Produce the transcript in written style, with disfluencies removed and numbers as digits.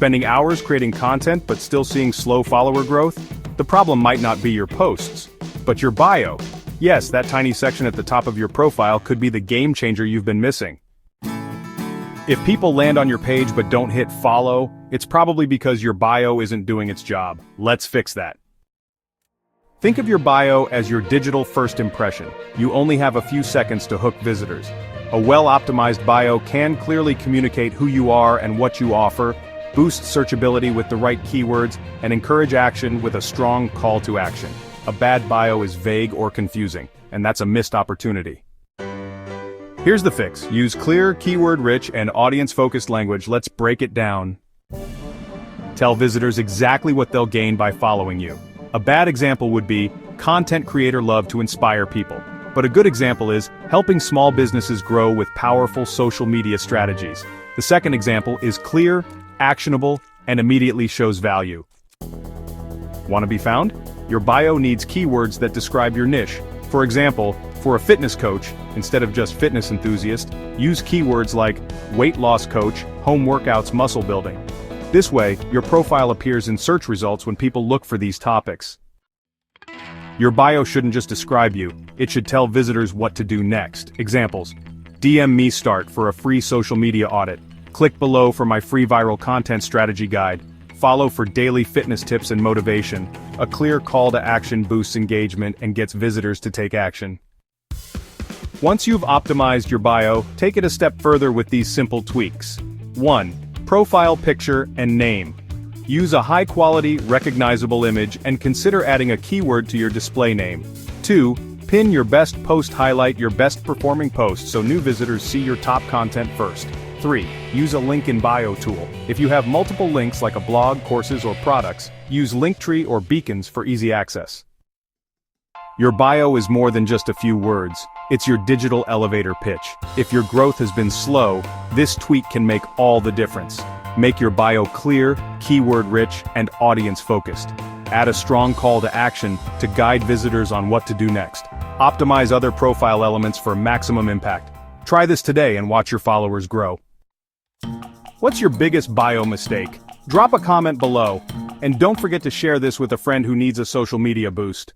Spending hours creating content but still seeing slow follower growth? The problem might not be your posts, but your bio. Yes, that tiny section at the top of your profile could be the game changer you've been missing. If people land on your page but don't hit follow, it's probably because your bio isn't doing its job. Let's fix that. Think of your bio as your digital first impression. You only have a few seconds to hook visitors. A well-optimized bio can clearly communicate who you are and what you offer, boost searchability with the right keywords, and encourage action with a strong call to action. A bad bio is vague or confusing, and that's a missed opportunity. Here's the fix. Use clear, keyword-rich, and audience-focused language. Let's break it down. Tell visitors exactly what they'll gain by following you. A bad example would be, content creator love to inspire people. But a good example is, helping small businesses grow with powerful social media strategies. The second example is clear, actionable, and immediately shows value. Want to be found? Your bio needs keywords that describe your niche. For example, for a fitness coach, instead of just fitness enthusiast, use keywords like weight loss coach, home workouts, muscle building. This way, your profile appears in search results when people look for these topics. Your bio shouldn't just describe you, it should tell visitors what to do next. Examples: DM me start for a free social media audit. Click below for my free viral content strategy guide. Follow for daily fitness tips and motivation. A clear call to action boosts engagement and gets visitors to take action. Once you've optimized your bio, take it a step further with these simple tweaks. 1. Profile picture and name. Use a high-quality, recognizable image and consider adding a keyword to your display name. 2. Pin your best post. Highlight your best performing post so new visitors see your top content first. 3. Use a link in bio tool. If you have multiple links like a blog, courses, or products, use Linktree or beacons for easy access. Your bio is more than just a few words. It's your digital elevator pitch. If your growth has been slow, this tweak can make all the difference. Make your bio clear, keyword-rich, and audience-focused. Add a strong call to action to guide visitors on what to do next. Optimize other profile elements for maximum impact. Try this today and watch your followers grow. What's your biggest bio mistake? Drop a comment below, and don't forget to share this with a friend who needs a social media boost.